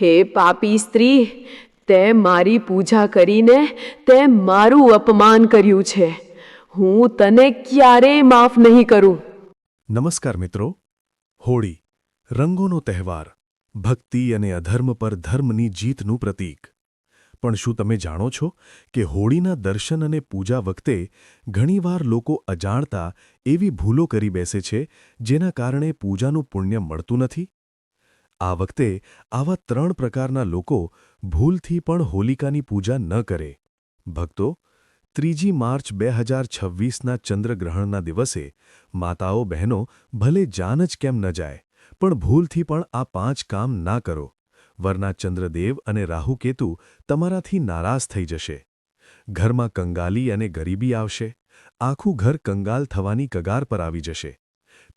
હે પાપી સ્ત્રી, તે મારી પૂજા કરીને તે મારું અપમાન કર્યું છે. હું તને ક્યારેય માફ નહીં કરું. નમસ્કાર મિત્રો. હોળી રંગોનો તહેવાર, ભક્તિ અને અધર્મ પર ધર્મની જીતનું પ્રતીક. પણ શું તમે જાણો છો કે હોળીના દર્શન અને પૂજા વખતે ઘણીવાર લોકો અજાણતા એવી ભૂલો કરી બેસે છે જેના કારણે પૂજાનું પુણ્ય મળતું નથી? આ વખતે આવા 3 પ્રકારના લોકો ભૂલથી પણ હોલિકાની પૂજા ન કરે. ભક્તો, 3 માર્ચ 2026ના ચંદ્રગ્રહણના દિવસે માતાઓ બહેનો ભલે જાન જ કેમ ન જાય, પણ ભૂલથી પણ આ 5 કામ ના કરો, વરના ચંદ્રદેવ અને રાહુકેતુ તમારાથી નારાજ થઈ જશે. ઘરમાં કંગાલી અને ગરીબી આવશે. આખું ઘર કંગાલ થવાની કગાર પર આવી જશે.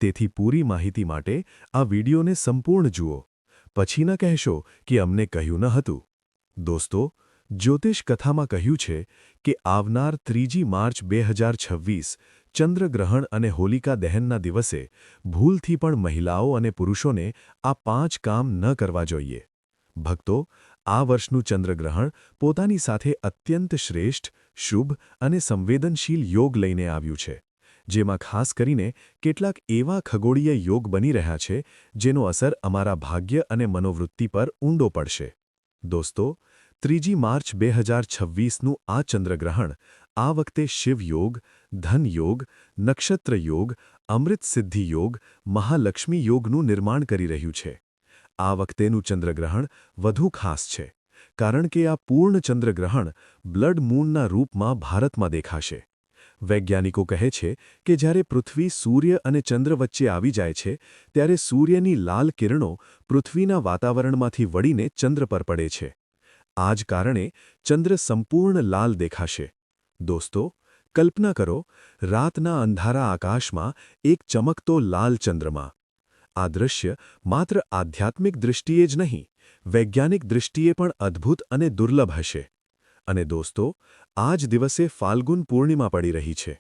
તેથી પૂરી માહિતી માટે આ વિડીયોને સંપૂર્ણ જુઓ. પછી ન કહેશો કે અમને કહ્યું ન હતું. દોસ્તો, જ્યોતિષ કથામાં કહ્યું છે કે આવનાર 3 માર્ચ 2026 ચંદ્રગ્રહણ અને હોલિકા દહનના દિવસે ભૂલથી પણ મહિલાઓ અને પુરુષોને આ 5 કામ ન કરવા જોઈએ. ભક્તો, આ વર્ષનું ચંદ્રગ્રહણ પોતાની સાથે અત્યંત શ્રેષ્ઠ, શુભ અને સંવેદનશીલ યોગ લઈને આવ્યું છે, જેમાં ખાસ કરીને કેટલાક એવા ખગોળીય યોગ બની રહ્યા છે જેનો અસર અમારા ભાગ્ય અને મનોવૃત્તિ પર ઊંડો પડશે. દોસ્તો, 3 માર્ચ 2026નું આ ચંદ્રગ્રહણ આ વખતે શિવ યોગ, ધન યોગ, નક્ષત્ર યોગ, અમૃત સિદ્ધિ યોગ, મહાલક્ષ્મી યોગનું નિર્માણ કરી રહ્યું છે. આ વખતેનું ચંદ્રગ્રહણ વધુ ખાસ છે કારણ કે આ પૂર્ણ ચંદ્રગ્રહણ બ્લડ મૂનના રૂપમાં ભારતમાં દેખાશે. વૈજ્ઞાનિકો કહે છે કે જ્યારે પૃથ્વી સૂર્ય અને ચંદ્ર વચ્ચે આવી જાય છે ત્યારે સૂર્યની લાલ કિરણો પૃથ્વીના વાતાવરણમાંથી વળીને ચંદ્ર પર પડે છે. આ જ કારણે ચંદ્ર સંપૂર્ણ લાલ દેખાશે. દોસ્તો, કલ્પના કરો, રાતના અંધારા આકાશમાં એક ચમકતો લાલ ચંદ્રમા. આ દૃશ્ય માત્ર આધ્યાત્મિક દૃષ્ટિએ જ નહીં, વૈજ્ઞાનિક દૃષ્ટિએ પણ અદ્ભુત અને દુર્લભ હશે. અને દોસ્તો, આ જ દિવસે ફાલ્ગુન પૂર્ણિમા પડી રહી છે.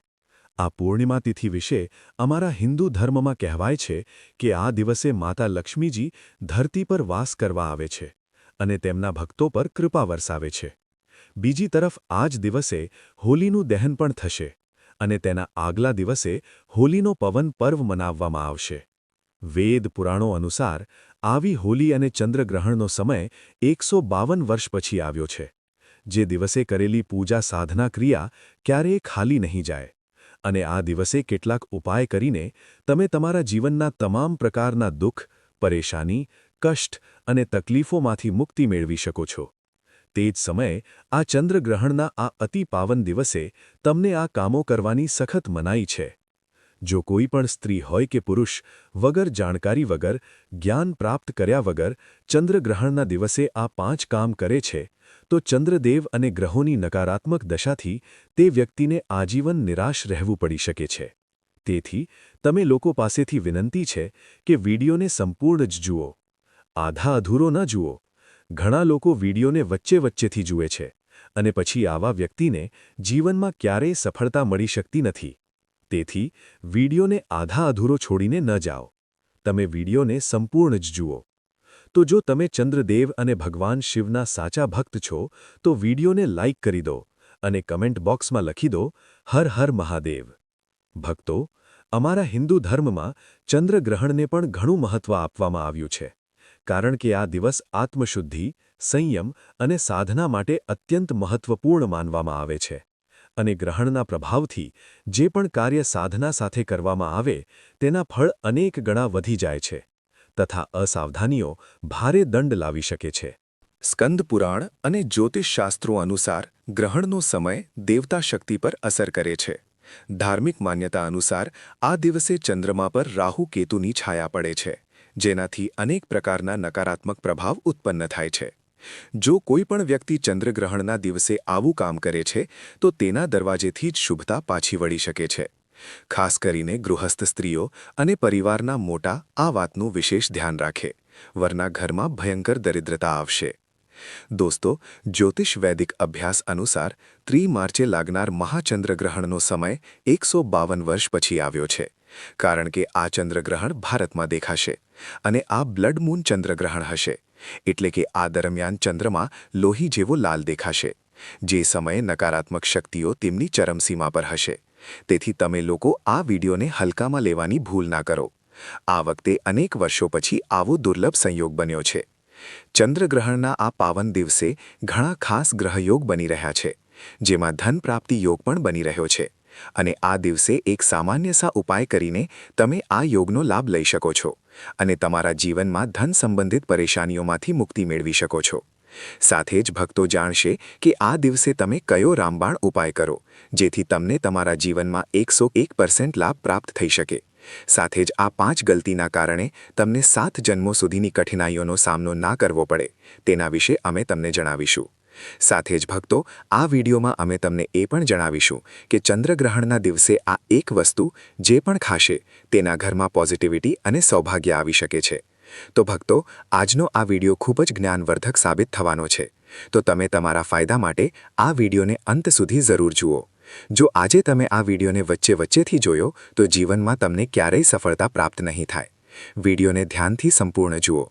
આ પૂર્ણિમા તિથિ વિશે અમારા હિન્દુ ધર્મમાં કહેવાય છે કે આ દિવસે માતા લક્ષ્મીજી ધરતી પર વાસ કરવા આવે છે અને તેમના ભક્તો પર કૃપા વરસાવે છે. બીજી તરફ આ જ દિવસે હોલીનું દહન પણ થશે અને તેના આગલા દિવસે હોલીનો પવન પર્વ મનાવવામાં આવશે. વેદ પુરાણો અનુસાર આવી હોલી અને ચંદ્રગ્રહણનો સમય 152 વર્ષ પછી આવ્યો છે. જે દિવસે કરેલી પૂજા સાધના ક્રિયા ક્યારેય ખાલી નહીં જાય. અને આ દિવસે કેટલાક ઉપાય કરીને તમે તમારા જીવનના તમામ પ્રકારના દુઃખ, પરેશાની, કષ્ટ અને તકલીફોમાંથી મુક્તિ મેળવી શકો છો. તે જ સમયે આ ચંદ્રગ્રહણના આ અતિ પાવન દિવસે તમને આ કામો કરવાની સખત મનાઈ છે. જો કોઈ પણ સ્ત્રી હોય કે પુરુષ વગર જાણકારી વગર, જ્ઞાન પ્રાપ્ત કર્યા વગર ચંદ્રગ્રહણના દિવસે આ 5 કામ કરે છે, તો ચંદ્રદેવ અને ગ્રહોની નકારાત્મક દશાથી તે વ્યક્તિને આજીવન નિરાશ રહેવું પડી શકે છે. તેથી તમે લોકો પાસેથી વિનંતી છે કે વિડીયોને સંપૂર્ણ જ જુઓ. આધા અધૂરો ન જુઓ. ઘણા લોકો વિડીયોને વચ્ચેથી જુએ છે અને પછી આવા વ્યક્તિને જીવનમાં ક્યારેય સફળતા મળી શકતી નથી. તેથી વિડીયોને આધા અધૂરો છોડીને ન જાઓ. તમે વિડીયોને સંપૂર્ણ જ જુઓ. તો જો તમે ચંદ્રદેવ અને ભગવાન શિવના સાચા ભક્ત છો તો વિડીયોને લાઇક કરી દો અને કમેન્ટ બોક્સમાં લખી દો, હર હર મહાદેવ. ભક્તો, અમારા હિન્દુ ધર્મમાં ચંદ્રગ્રહણને પણ ઘણું મહત્વ આપવામાં આવ્યું છે કારણ કે આ દિવસ આત્મશુદ્ધિ, સંયમ અને સાધના માટે અત્યંત મહત્વપૂર્ણ માનવામાં આવે છે. અને ગ્રહણના પ્રભાવથી જે પણ કાર્ય સાધના સાથે કરવામાં આવે તેના ફળ અનેક ગણા વધી જાય છે તથા અસાવધાનીઓ ભારે દંડ લાવી શકે છે. સ્કંદ પુરાણ અને જ્યોતિષશાસ્ત્રો અનુસાર ગ્રહણનો સમય દેવતા શક્તિ પર અસર કરે છે. ધાર્મિક માન્યતા અનુસાર આ દિવસે ચંદ્રમા પર રાહુ કેતુની છાયા પડે છે, જેનાથી અનેક પ્રકારના નકારાત્મક પ્રભાવ ઉત્પન્ન થાય છે. જો કોઈ પણ વ્યક્તિ ચંદ્રગ્રહણના દિવસે આવું કામ કરે છે તો તેના દરવાજેથી જ શુભતા પાછી વળી શકે છે. ખાસ કરીને ગૃહસ્થ સ્ત્રીઓ અને પરિવારના મોટા આ વાતનું વિશેષ ધ્યાન રાખે, વરના ઘરમાં ભયંકર દરિદ્રતા આવશે. દોસ્તો, જ્યોતિષ વૈદિક અભ્યાસ અનુસાર 3 માર્ચે લાગનાર મહાચંદ્રગ્રહણનો સમય 152 વર્ષ પછી આવ્યો છે કારણ કે આ ચંદ્રગ્રહણ ભારતમાં દેખાશે અને આ બ્લડ મૂન ચંદ્રગ્રહણ હશે, એટલે કે આ દરમિયાન ચંદ્રમાં લોહી જેવો લાલ દેખાશે, જે સમયે નકારાત્મક શક્તિઓ તેમની ચરમસીમા પર હશે. તેથી તમે લોકો આ વિડીયોને હલકામાં લેવાની ભૂલ ના કરો. આ વખતે અનેક વર્ષો પછી આવો દુર્લભ સંયોગ બન્યો છે. ચંદ્રગ્રહણના આ પાવન દિવસે ઘણા ખાસ ગ્રહયોગ બની રહ્યા છે, જેમાં ધન પ્રાપ્તિ યોગ પણ બની રહ્યો છે. અને આ દિવસે એક સામાન્ય સા ઉપાય કરીને તમે આ યોગનો લાભ લઈ શકો છો અને તમારા જીવનમાં ધન સંબંધિત પરેશાનીઓમાંથી મુક્તિ મેળવી શકો છો. સાથે જ ભક્તો જાણશે કે આ દિવસે તમે કયો રામબાણ ઉપાય કરો, જેથી તમને તમારા જીવનમાં 101% લાભ પ્રાપ્ત થઈ શકે. સાથે જ આ 5 ગલતીના કારણે તમને 7 જન્મો સુધીની કઠિનાઈઓનો સામનો ના કરવો પડે, તેના વિશે અમે તમને જણાવીશું. સાથે જ ભક્તો, આ વિડીયોમાં અમે તમને એ પણ જણાવીશું કે ચંદ્રગ્રહણના દિવસે આ એક વસ્તુ જે પણ ખાશે તેના ઘરમાં પોઝિટિવિટી અને સૌભાગ્ય આવી શકે છે. તો ભક્તો, આજનો આ વિડીયો ખૂબ જ જ્ઞાનવર્ધક સાબિત થવાનો છે. તો તમે તમારા ફાયદા માટે આ વિડીયોને અંત સુધી જરૂર જુઓ. જો આજે તમે આ વિડીયોને વચ્ચેથી જોયો તો જીવનમાં તમને ક્યારેય સફળતા પ્રાપ્ત નહીં થાય. વિડીયોને ધ્યાનથી સંપૂર્ણ જુઓ.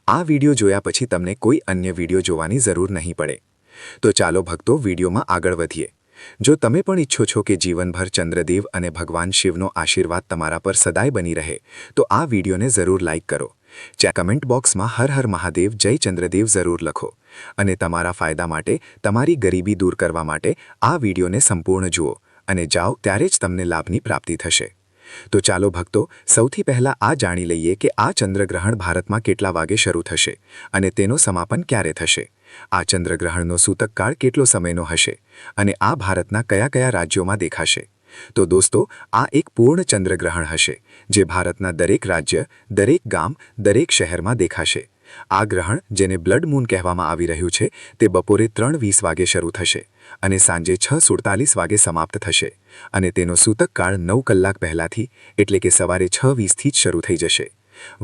આ વિડીયો જોયા પછી તમને કોઈ અન્ય વિડીયો જોવાની જરૂર નહીં પડે. તો ચાલો ભક્તો, વિડીયોમાં આગળ વધીએ. જો તમે પણ ઈચ્છો છો કે જીવનભર ચંદ્રદેવ અને ભગવાન શિવનો આશીર્વાદ તમારા પર સદાય બની રહે, તો આ વિડીયોને જરૂર લાઇક કરો. કમેન્ટ બોક્સમાં હર હર મહાદેવ જય ચંદ્રદેવ જરૂર લખો. અને તમારા ફાયદા માટે, તમારી ગરીબી દૂર કરવા માટે આ વિડીયોને સંપૂર્ણ જુઓ અને જાઓ, ત્યારે જ તમને લાભની પ્રાપ્તિ થશે. તો ચાલો ભક્તો, સૌથી પહેલાં આ જાણી લઈએ કે આ ચંદ્રગ્રહણ ભારતમાં કેટલા વાગે શરૂ થશે અને તેનો સમાપન ક્યારે થશે. આ ચંદ્રગ્રહણનો સૂતકકાળ કેટલો સમયનો હશે અને આ ભારતના કયા કયા રાજ્યોમાં દેખાશે. તો દોસ્તો, આ એક પૂર્ણ ચંદ્રગ્રહણ હશે, જે ભારતના દરેક રાજ્ય, દરેક ગામ, દરેક શહેરમાં દેખાશે. આ ગ્રહણ, જેને બ્લડ મૂન કહેવામાં આવી રહ્યું છે, તે બપોરે 3:20 વાગે શરૂ થશે અને સાંજે 6:47 વાગે સમાપ્ત થશે. અને તેનો સૂતકકાળ 9 કલાક પહેલાંથી, એટલે કે સવારે 6:20થી જ શરૂ થઈ જશે.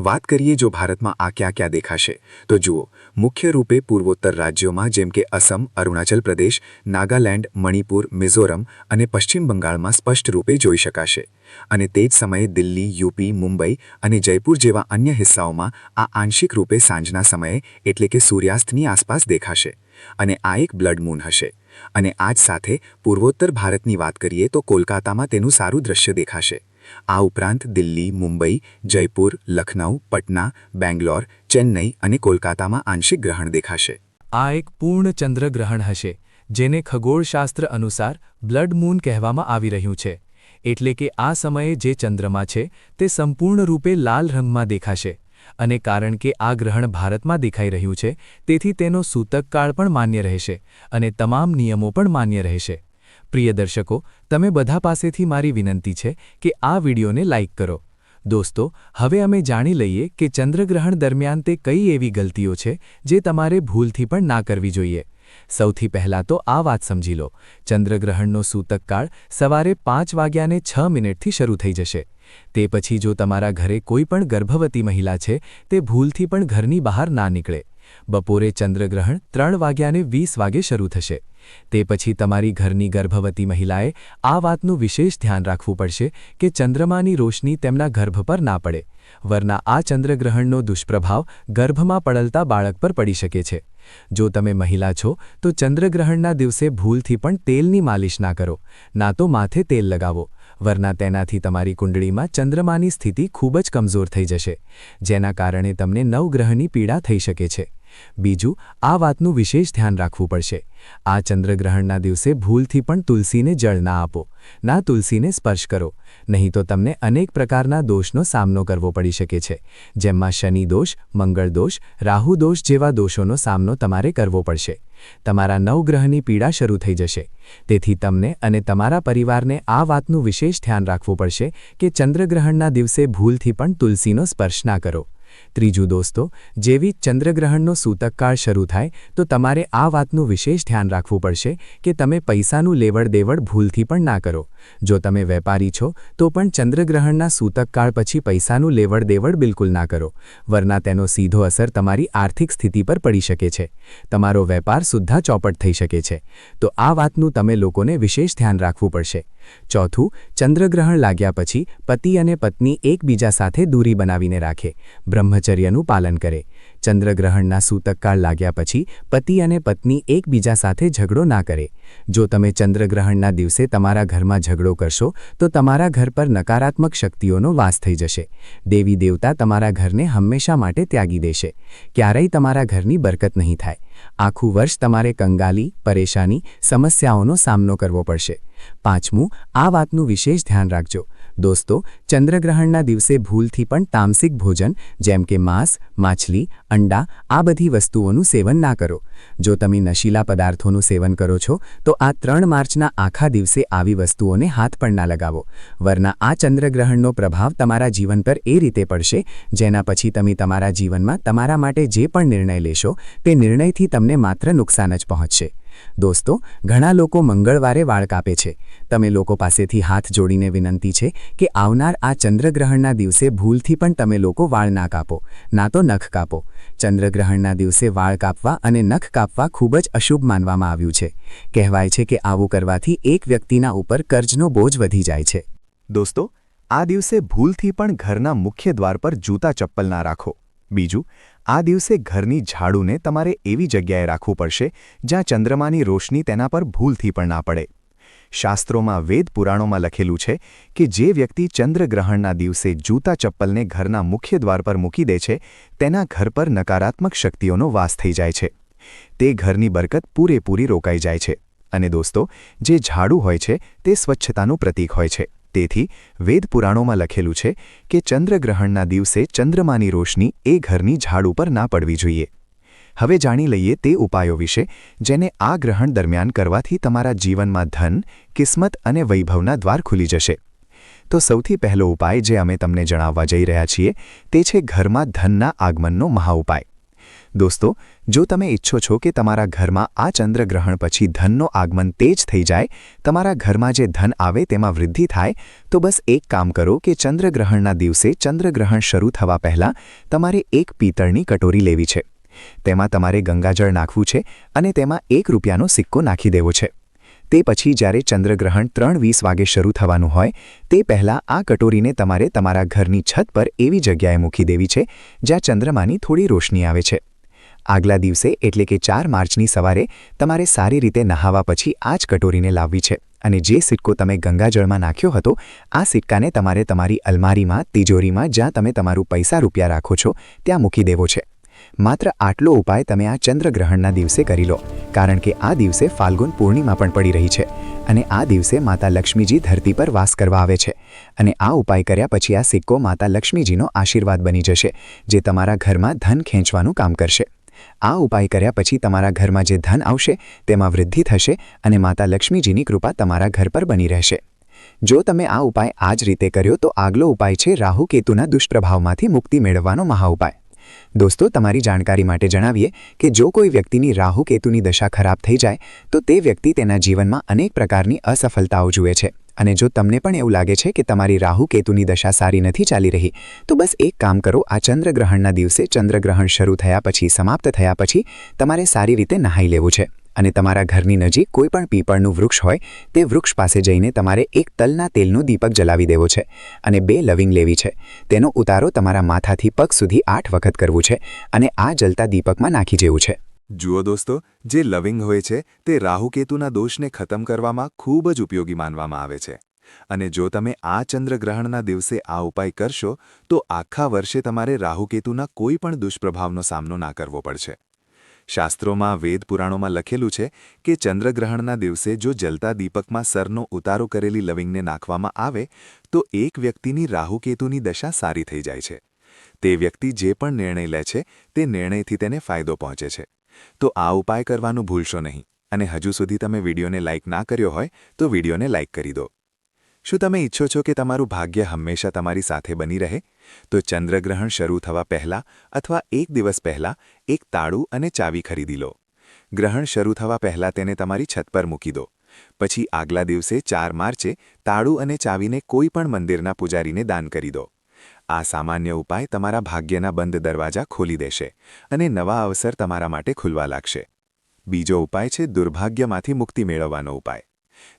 વાત કરીએ જો ભારતમાં આ ક્યાં ક્યાં દેખાશે, તો જુઓ, મુખ્ય રૂપે પૂર્વોત્તર રાજ્યોમાં જેમ કે અસમ, અરુણાચલ પ્રદેશ, નાગાલેન્ડ, મણિપુર, મિઝોરમ અને પશ્ચિમ બંગાળમાં સ્પષ્ટ રૂપે જોઈ શકાશે. અને તે જ સમયે દિલ્હી, યુપી, મુંબઈ અને જયપુર જેવા અન્ય હિસ્સાઓમાં આ આંશિક રૂપે સાંજના સમયે, એટલે કે સૂર્યાસ્તની આસપાસ દેખાશે. અને આ એક બ્લડ મૂન હશે. અને આ જ સાથે પૂર્વોત્તર ભારતની વાત કરીએ તો કોલકાતામાં તેનું સારું દ્રશ્ય દેખાશે. આ ઉપરાંત દિલ્હી, મુંબઈ, જયપુર, લખનઉ, પટના, બેંગ્લોર, ચેન્નઈ અને કોલકાતામાં આંશિક ગ્રહણ દેખાશે. આ એક પૂર્ણ ચંદ્રગ્રહણ હશે, જેને ખગોળશાસ્ત્ર અનુસાર બ્લડ મૂન કહેવામાં આવી રહ્યું છે. એટલે કે આ સમયે જે ચંદ્રમા છે તે સંપૂર્ણ રૂપે લાલ રંગમાં દેખાશે. અને કારણ કે આ ગ્રહણ ભારતમાં દેખાઈ રહ્યું છે, તેથી તેનો સૂતકકાળ પણ માન્ય રહેશે અને તમામ નિયમો પણ માન્ય રહેશે. પ્રિય દર્શકો, તમે બધા પાસેથી મારી વિનંતી છે કે આ વિડીયોને લાઇક કરો. દોસ્તો, હવે અમે જાણી લઈએ કે ચંદ્રગ્રહણ દરમિયાન તે કઈ એવી ગલતીઓ છે જે તમારે ભૂલથી પણ ના કરવી જોઈએ. સૌથી પહેલાં તો આ વાત સમજી લો, ચંદ્રગ્રહણનો સૂતકકાળ સવારે 5:06 શરૂ થઈ જશે. તે પછી જો તમારા ઘરે કોઈ પણ ગર્ભવતી મહિલા છે, તે ભૂલથી પણ ઘરની બહાર ના નીકળે. બપોરે ચંદ્રગ્રહણ 3:20 વાગે શરૂ થશે. તે પછી તમારી ઘરની ગર્ભવતી મહિલાએ આ વાતનું વિશેષ ધ્યાન રાખવું પડશે કે ચંદ્રમાની રોશની તેમના ગર્ભ પર ના પડે, વરના આ ચંદ્રગ્રહણનો દુષ્પ્રભાવ ગર્ભમાં પડલતા બાળક પર પડી શકે છે. જો તમે મહિલા છો તો ચંદ્રગ્રહણના દિવસે ભૂલથી પણ તેલની માલિશ ના કરો, ના તો માથે તેલ લગાવો, વરના તેનાથી તમારી કુંડળીમાં ચંદ્રમાની સ્થિતિ ખૂબ જ કમજોર થઈ જશે, જેના કારણે તમને નવગ્રહની પીડા થઈ શકે છે. બીજું, આ વાતનું વિશેષ ધ્યાન રાખવું પડશે. આ ચંદ્રગ્રહણના દિવસે ભૂલથી પણ તુલસીને જળ ના આપો, ના તુલસીને સ્પર્શ કરો, નહીં તો તમને અનેક પ્રકારના દોષનો સામનો કરવો પડી શકે છે, જેમાં શનિ દોષ, મંગળ દોષ, રાહુ દોષ જેવા દોષોનો સામનો તમારે કરવો પડશે. તમારા નવગ્રહની પીડા શરૂ થઈ જશે. તેથી તમને અને તમારા પરિવારને આ વાતનું વિશેષ ધ્યાન રાખવું પડશે કે ચંદ્રગ્રહણના દિવસે ભૂલથી પણ તુલસીનો સ્પર્શ ના કરો. ત્રીજું દોસ્તો, જેવી ચંદ્રગ્રહણનો સૂતકકાળ શરૂ થાય તો તમારે આ વાતનું વિશેષ ધ્યાન રાખવું પડશે કે તમે પૈસાનું લેવડ દેવડ ભૂલથી પણ ના કરો. જો તમે વેપારી છો તો પણ ચંદ્રગ્રહણના સૂતકકાળ પછી પૈસાનું લેવડ દેવડ બિલકુલ ના કરો, વરના તેનો સીધો અસર તમારી આર્થિક સ્થિતિ પર પડી શકે છે. તમારો વેપાર સુદ્ધા ચોપટ થઈ શકે છે. તો આ વાતનું તમે લોકોને વિશેષ ધ્યાન રાખવું પડશે. ચોથું, ચંદ્રગ્રહણ લાગ્યા પછી પતિ અને પત્ની એકબીજા સાથે દૂરી બનાવીને રાખે, બ્રહ્મચર્યનું પાલન કરે. ચંદ્રગ્રહણના સૂતકકાળ લાગ્યા પછી પતિ અને પત્ની એકબીજા સાથે ઝઘડો ના કરે. જો તમે ચંદ્રગ્રહણના દિવસે તમારા ઘરમાં ઝઘડો કરશો તો તમારા ઘર પર નકારાત્મક શક્તિઓનો વાસ થઈ જશે. દેવી દેવતા તમારા ઘરને હંમેશા માટે ત્યાગી દેશે. ક્યારેય તમારા ઘરની બરકત નહીં થાય. આખું વર્ષ તમારે કંગાલી, પરેશાની, સમસ્યાઓનો સામનો કરવો પડશે. પાંચમું, આ વાતનું વિશેષ ધ્યાન રાખજો. દોસ્તો, ચંદ્રગ્રહણના દિવસે ભૂલથી પણ તામસિક ભોજન જેમ કે માંસ, માછલી, અંડા આ બધી વસ્તુઓનું સેવન ના કરો. જો તમે નશીલા પદાર્થોનું સેવન કરો છો તો આ 3 માર્ચના આખા દિવસે આવી વસ્તુઓને હાથ પણ ના લગાવો. વરના આ ચંદ્રગ્રહણનો પ્રભાવ તમારા જીવન પર એ રીતે પડશે જેના પછી તમે તમારા જીવનમાં તમારા માટે જે પણ નિર્ણય લેશો તે નિર્ણયથી તમને માત્ર નુકસાન જ પહોંચશે. દોસ્તો, ઘણા લોકો મંગળવારે વાળ કાપે છે. તમે લોકો પાસેથી હાથ જોડીને વિનંતી છે કે આવનાર આ ચંદ્રગ્રહણના દિવસે ભૂલથી પણ તમે લોકો વાળ ના કાપો, ના તો નખ કાપો. ચંદ્રગ્રહણના દિવસે વાળ કાપવા અને નખ કાપવા ખૂબ જ અશુભ માનવામાં આવ્યું છે. કહેવાય છે કે આવું કરવાથી એક વ્યક્તિના ઉપર કર્જનો બોજ વધી જાય છે. દોસ્તો, આ દિવસે ભૂલથી પણ ઘરના મુખ્ય દ્વાર પર જૂતા ચપ્પલ ના રાખો. બીજું, આ દિવસે ઘરની ઝાડુને તમારે એવી જગ્યાએ રાખવું પડશે જ્યાં ચંદ્રમાની રોશની તેના પર ભૂલથી પણ ના પડે. શાસ્ત્રોમાં, વેદ પુરાણોમાં લખેલું છે કે જે વ્યક્તિ ચંદ્રગ્રહણના દિવસે જૂતા ચપ્પલને ઘરના મુખ્ય દ્વાર પર મૂકી દે છે તેના ઘર પર નકારાત્મક શક્તિઓનો વાસ થઈ જાય છે. તે ઘરની બરકત પૂરેપૂરી રોકાઈ જાય છે. અને દોસ્તો, જે ઝાડુ હોય છે તે સ્વચ્છતાનું પ્રતીક હોય છે. તેથી વેદ પુરાણોમાં લખેલું છે કે ચંદ્રગ્રહણના દિવસે ચંદ્રમાની રોશની એ ઘરની ઝાડ ઉપર ના પડવી જોઈએ. હવે જાણી લઈએ તે ઉપાયો વિશે જેને આ ગ્રહણ દરમિયાન કરવાથી તમારા જીવનમાં ધન, કિસ્મત અને વૈભવના દ્વાર ખુલી જશે. તો સૌથી પહેલો ઉપાય જે અમે તમને જણાવવા જઈ રહ્યા છીએ તે છે ઘરમાં ધનના આગમનનો મહાઉપાય. દોસ્તો, જો તમે ઈચ્છો છો કે તમારા ઘરમાં આ ચંદ્રગ્રહણ પછી ધનનો આગમન તેજ થઈ જાય, તમારા ઘરમાં જે ધન આવે તેમાં વૃદ્ધિ થાય, તો બસ એક કામ કરો કે ચંદ્રગ્રહણના દિવસે ચંદ્રગ્રહણ શરૂ થવા પહેલાં તમારે એક પિત્તળની કટોરી લેવી છે. તેમાં તમારે ગંગાજળ નાખવું છે અને તેમાં ₹1નો સિક્કો નાખી દેવો છે. તે પછી જ્યારે ચંદ્રગ્રહણ 3:20 વાગે શરૂ થવાનું હોય તે પહેલાં આ કટોરીને તમારે તમારા ઘરની છત પર એવી જગ્યાએ મૂકી દેવી છે જ્યાં ચંદ્રમાની થોડી રોશની આવે છે. આગલા દિવસે એટલે કે 4 માર્ચની સવારે તમારે સારી રીતે નહાવા પછી આ જ કટોરીને લાવવી છે અને જે સિક્કો તમે ગંગાજળમાં નાખ્યો હતો આ સિક્કાને તમારે તમારી અલમારીમાં, તિજોરીમાં જ્યાં તમે તમારું પૈસા રૂપિયા રાખો છો ત્યાં મૂકી દેવો છે. માત્ર આટલો ઉપાય તમે આ ચંદ્રગ્રહણના દિવસે કરી લો, કારણ કે આ દિવસે ફાલ્ગુન પૂર્ણિમા પણ પડી રહી છે અને આ દિવસે માતા લક્ષ્મીજી ધરતી પર વાસ કરવા આવે છે. અને આ ઉપાય કર્યા પછી આ સિક્કો માતા લક્ષ્મીજીનો આશીર્વાદ બની જશે જે તમારા ઘરમાં ધન ખેંચવાનું કામ કરશે. આ ઉપાય કર્યા પછી તમારા ઘરમાં જે ધન આવશે તેમાં વૃદ્ધિ થશે અને માતા લક્ષ્મીજીની કૃપા તમારા ઘર પર બની રહેશે. જો તમે આ ઉપાય આ જ રીતે કર્યો તો આગલો ઉપાય છે રાહુ કેતુના દુષ્પ્રભાવમાંથી મુક્તિ મેળવવાનો મહાઉપાય. દોસ્તો, તમારી જાણકારી માટે જણાવીએ કે જો કોઈ વ્યક્તિની રાહુ કેતુની દશા ખરાબ થઈ જાય તો તે વ્યક્તિ તેના જીવનમાં અનેક પ્રકારની અસફળતાઓ જુએ છે. અને જો તમને પણ એવું લાગે છે કે તમારી રાહુ કેતુની દશા સારી નથી ચાલી રહી તો બસ એક કામ કરો, આ ચંદ્રગ્રહણના દિવસે ચંદ્રગ્રહણ શરૂ થયા પછી, સમાપ્ત થયા પછી તમારે સારી રીતે નહાઈ લેવું છે અને તમારા ઘરની નજીક કોઈ પણ પીપળનું વૃક્ષ હોય તે વૃક્ષ પાસે જઈને તમારે એક તલના તેલનો દીપક જલાવી દેવો છે અને 2 લવિંગ લેવી છે. તેનો ઉતારો તમારા માથાથી પગ સુધી 8 વખત કરવું છે અને આ જલતા દીપકમાં નાખી દેવું છે. જુઓ દોસ્તો, જે લવિંગ હોય છે તે રાહુકેતુના દોષને ખતમ કરવામાં ખૂબ જ ઉપયોગી માનવામાં આવે છે. અને જો તમે આ ચંદ્રગ્રહણના દિવસે આ ઉપાય કરશો તો આખા વર્ષે તમારે રાહુકેતુના કોઈ પણ દુષ્પ્રભાવનો સામનો ના કરવો પડશે. શાસ્ત્રોમાં, વેદ પુરાણોમાં લખેલું છે કે ચંદ્રગ્રહણના દિવસે જો જલતા દીપકમાં સરનો ઉતારો કરેલી લવિંગને નાખવામાં આવે તો એક વ્યક્તિની રાહુકેતુની દશા સારી થઈ જાય છે. તે વ્યક્તિ જે પણ નિર્ણય લે છે તે નિર્ણયથી તેને ફાયદો પહોંચે છે. તો આ ઉપાય કરવાનું ભૂલશો નહીં અને હજુ સુધી તમે વિડીયોને લાઇક ના કર્યો હોય તો વિડીયોને લાઇક કરી દો. શું તમે ઈચ્છો છો કે તમારું ભાગ્ય હંમેશા તમારી સાથે બની રહે? તો ચંદ્રગ્રહણ શરૂ થવા પહેલાં અથવા એક દિવસ પહેલાં એક તાળું અને ચાવી ખરીદી લો. ગ્રહણ શરૂ થવા પહેલાં તેને તમારી છત પર મૂકી દો. પછી આગલા દિવસે 4 માર્ચે તાળું અને ચાવીને કોઈ પણ મંદિરના પૂજારીને દાન કરી દો. આ સામાન્ય ઉપાય તમારા ભાગ્યના બંધ દરવાજા ખોલી દેશે અને નવા અવસર તમારા માટે ખુલવા લાગશે. બીજો ઉપાય છે દુર્ભાગ્યમાંથી મુક્તિ મેળવવાનો ઉપાય.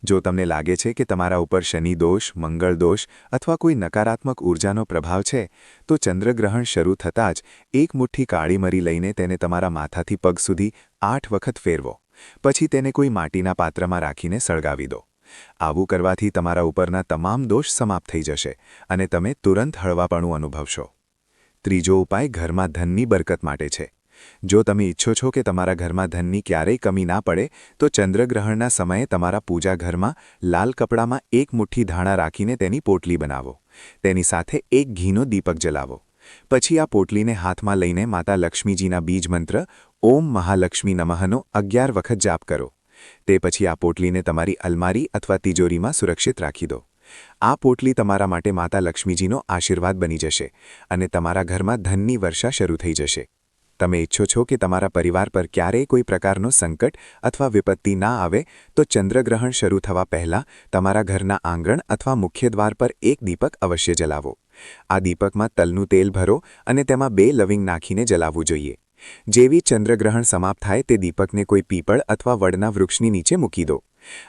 જો તમને લાગે છે કે તમારા ઉપર શનિ દોષ, મંગળ દોષ અથવા કોઈ નકારાત્મક ઊર્જાનો પ્રભાવ છે, તો ચંદ્રગ્રહણ શરૂ થતાં જ એક મુઠ્ઠી કાળી મરી લઈને તેને તમારા માથાથી પગ સુધી 8 વખત ફેરવો. પછી તેને કોઈ માટીના પાત્રમાં રાખીને સળગાવી દો. આવું કરવાથી તમારા ઉપરના તમામ દોષ સમાપ્ત થઈ જશે અને તમે તુરંત હળવાપણું અનુભવશો. ત્રીજો ઉપાય ઘરમાં ધનની બરકત માટે છે. જો તમે ઈચ્છો છો કે તમારા ઘરમાં ધનની ક્યારેય કમી ના પડે, તો ચંદ્રગ્રહણના સમયે તમારા પૂજા ઘરમાં લાલ કપડામાં એક મુઠ્ઠી ધાણા રાખીને તેની પોટલી બનાવો. તેની સાથે એક ઘીનો દીપક જલાવો. પછી આ પોટલીને હાથમાં લઈને માતા લક્ષ્મીજીના બીજ મંત્ર ઓમ મહાલક્ષ્મી નમઃનો 11 વખત જાપ કરો. તે પછી આ પોટલીને તમારી અલમારી અથવા તિજોરીમાં સુરક્ષિત રાખી દો. આ પોટલી તમારા માટે માતા લક્ષ્મીજીનો આશીર્વાદ બની જશે અને તમારા ઘરમાં ધનની વર્ષા શરૂ થઈ જશે. તમે ઈચ્છો છો કે તમારા પરિવાર પર ક્યારેય કોઈ પ્રકારનો સંકટ અથવા વિપત્તિ ના આવે, તો ચંદ્રગ્રહણ શરૂ થવા પહેલાં તમારા ઘરના આંગણ અથવા મુખ્ય દ્વાર પર એક દીપક અવશ્ય જલાવો. આ દીપકમાં તલનું તેલ ભરો અને તેમાં 2 લવિંગ નાખીને જલાવવું જોઈએ. જેવી ચંદ્રગ્રહણ સમાપ્ત થાય તે દીપકને કોઈ પીપળ અથવા વડના વૃક્ષની નીચે મૂકી દો.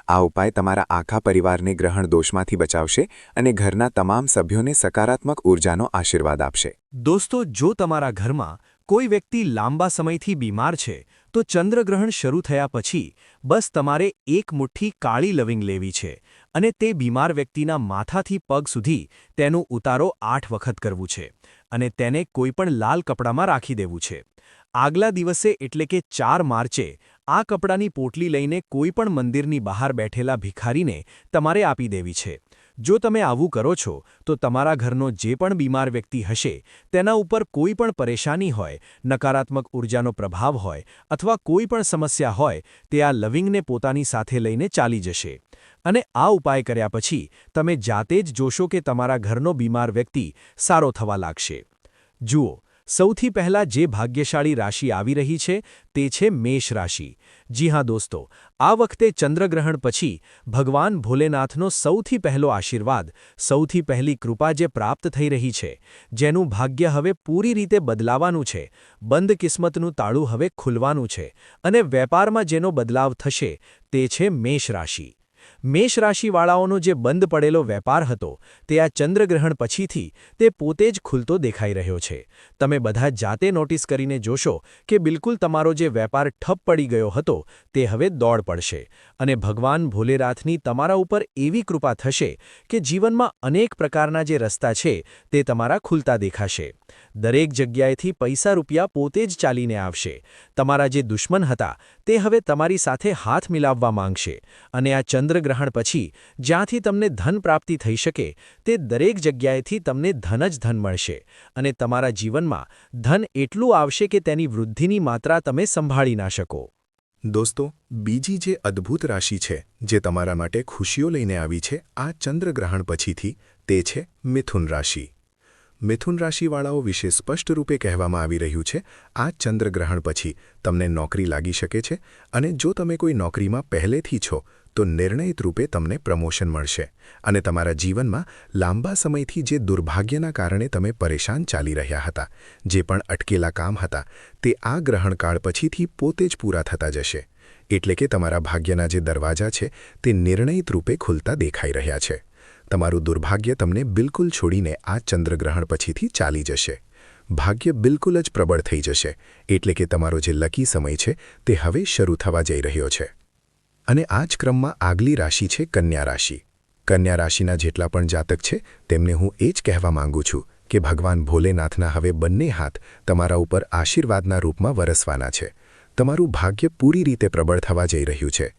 આ ઉપાય તમારા આખા પરિવારને ગ્રહણ દોષમાંથી બચાવશે અને ઘરના તમામ સભ્યોને સકારાત્મક ઊર્જાનો આશીર્વાદ આપશે. દોસ્તો, જો તમારા ઘરમાં કોઈ વ્યક્તિ લાંબા સમયથી બીમાર છે, તો ચંદ્રગ્રહણ શરૂ થયા પછી બસ તમારે એક મુઠ્ઠી કાળી લવિંગ લેવી છે અને તે બીમાર વ્યક્તિના માથાથી પગ સુધી તેનો ઉતારો 8 વખત કરવું છે અને તેને કોઈપણ લાલ કપડામાં રાખી દેવું છે. આગલા દિવસે એટલે કે 4 માર્ચે આ કપડાની પોટલી લઈને કોઈપણ મંદિરની બહાર બેઠેલા ભિખારીને તમારે આપી દેવી છે. જો તમે આવું કરો છો, તો તમારા ઘરનો જે પણ બીમાર વ્યક્તિ હશે તેના ઉપર કોઈ પણ પરેશાની હોય, નકારાત્મક ઊર્જાનો પ્રભાવ હોય અથવા કોઈ પણ સમસ્યા હોય, તે આ લવિંગને પોતાની સાથે લઈને ચાલી જશે. અને આ ઉપાય કર્યા પછી તમે જાતે જ જોશો કે તમારા ઘરનો બીમાર વ્યક્તિ સારો થવા લાગશે. જુઓ, સૌથી પહેલાં જે ભાગ્યશાળી રાશિ આવી રહી છે તે છે મેષ રાશિ. જી હા દોસ્તો, આ વખતે ચંદ્રગ્રહણ પછી ભગવાન ભોલેનાથનો સૌથી પહેલો આશીર્વાદ, સૌથી પહેલી કૃપા જે પ્રાપ્ત થઈ રહી છે, જેનું ભાગ્ય હવે પૂરી રીતે બદલાવાનું છે, બંધ કિસ્મતનું તાળું હવે ખુલવાનું છે અને વેપારમાં જેનો બદલાવ થશે તે છે મેષ રાશિ. મેષ રાશિવાળાઓનો જે બંધ પડેલો વેપાર હતો તે આ ચંદ્રગ્રહણ પછીથી તે પોતે જ ખુલતો દેખાઈ રહ્યો છે. તમે બધા જાતે નોટિસ કરીને જોશો કે બિલકુલ તમારો જે વેપાર ઠપ પડી ગયો હતો તે હવે દોડ પડશે અને ભગવાન ભોલેનાથની તમારા ઉપર એવી કૃપા થશે કે જીવનમાં અનેક પ્રકારના જે રસ્તા છે તે તમારા ખુલતા દેખાશે. દરેક જગ્યાએથી પૈસા રૂપિયા પોતે જ ચાલીને આવશે. તમારા જે દુશ્મન હતા તે હવે તમારી સાથે હાથ મિલાવવા માંગશે અને આ ચંદ્રગ્રહણ પછી જ્યાંથી તમને ધન પ્રાપ્તિ થઈ શકે તે દરેક જગ્યાએથી તમને ધન જ ધન મળશે અને તમારા જીવનમાં ધન એટલું આવશે કે તેની વૃદ્ધિની માત્રા તમે સંભાળી ના શકો. દોસ્તો, બીજી જે અદ્ભુત રાશિ છે જે તમારા માટે ખુશીઓ લઈને આવી છે આ ચંદ્રગ્રહણ પછીથી, તે છે મિથુન રાશિ. મિથુન રાશિવાળાઓ વિશે સ્પષ્ટ રૂપે કહેવામાં આવી રહ્યું છે આ ચંદ્રગ્રહણ પછી તમને નોકરી લાગી શકે છે અને જો તમે કોઈ નોકરીમાં પહેલેથી છો તો નિર્ણયિત રૂપે તમને પ્રમોશન મળશે અને તમારા જીવનમાં લાંબા સમયથી જે દુર્ભાગ્યના કારણે તમે પરેશાન ચાલી રહ્યા હતા, જે પણ અટકેલા કામ હતા, તે આ ગ્રહણકાળ પછીથી પોતે જ પૂરા થતા જશે. એટલે કે તમારા ભાગ્યના જે દરવાજા છે તે નિર્ણયિત રૂપે ખુલતા દેખાઈ રહ્યા છે. તમારું દુર્ભાગ્ય તમને બિલકુલ છોડીને આ ચંદ્રગ્રહણ પછીથી ચાલી જશે. ભાગ્ય બિલકુલ જ પ્રબળ થઈ જશે. એટલે કે તમારો જે લકી સમય છે તે હવે શરૂ થવા જઈ રહ્યો છે. અને આ જ ક્રમમાં આગલી રાશિ છે કન્યા રાશિ. કન્યા રાશિના જેટલા પણ જાતક છે તેમને હું એ જ કહેવા માંગુ છું કે ભગવાન ભોલેનાથના હવે બંને હાથ તમારા ઉપર આશીર્વાદના રૂપમાં વરસવાના છે. તમારું ભાગ્ય પૂરી રીતે પ્રબળ થવા જઈ રહ્યું છે.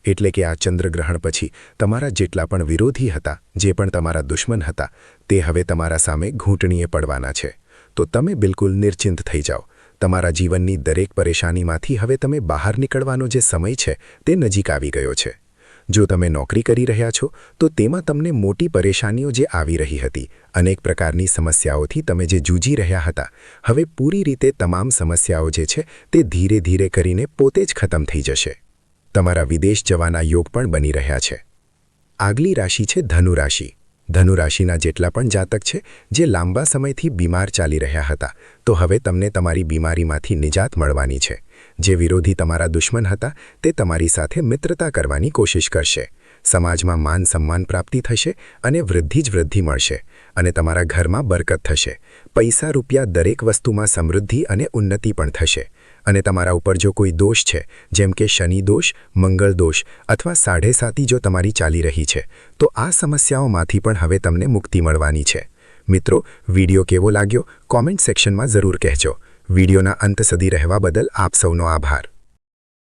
એટલે કે આ ચંદ્રગ્રહણ પછી તમારા જેટલા પણ વિરોધી હતા, જે પણ તમારા દુશ્મન હતા, તે હવે તમારા સામે ઘૂંટણીએ પડવાના છે. તો તમે બિલકુલ નિશ્ચિંત થઈ જાઓ. તમારા જીવનની દરેક પરેશાનીમાંથી હવે તમે બહાર નીકળવાનો જે સમય છે તે નજીક આવી ગયો છે. જો તમે નોકરી કરી રહ્યા છો તો તેમાં તમને મોટી પરેશાનીઓ જે આવી રહી હતી, અનેક પ્રકારની સમસ્યાઓથી તમે જે જૂજી રહ્યા હતા, હવે પૂરી રીતે તમામ સમસ્યાઓ જે છે તે ધીરે ધીરે કરીને પોતે જ ખતમ થઈ જશે. તમારા વિદેશ જવાના યોગ પણ બની રહ્યા છે. આગલી રાશિ છે ધનુ રાશિ. ધનુ રાશિના જેટલા પણ જાતક છે જે લાંબા સમયથી બીમાર ચાલી રહ્યા હતા, તો હવે તમને તમારી બીમારીમાંથી નિજાત મળવાની છે. જે વિરોધી તમારા દુશ્મન હતા તે તમારી સાથે મિત્રતા કરવાની કોશિશ કરશે. સમાજમાં માન સન્માન પ્રાપ્તિ થશે અને વૃદ્ધિ જ વૃદ્ધિ મળશે અને તમારા ઘરમાં બરકત થશે પૈસા રૂપિયા દરેક વસ્તુમાં સમૃદ્ધિ અને ઉન્નતિ પણ થશે અને તમારા ઉપર જો કોઈ દોષ છે જેમ કે શનિ દોષ મંગળ દોષ અથવા સાઢેસાતી જો તમારી ચાલી રહી છે તો આ સમસ્યાઓમાંથી પણ હવે તમને મુક્તિ મળવાની છે મિત્રો વિડિયો કેવો લાગ્યો કોમેન્ટ સેક્શનમાં જરૂર કહેજો વિડિયોના અંત સુધી રહેવા બદલ આપ સૌનો આભાર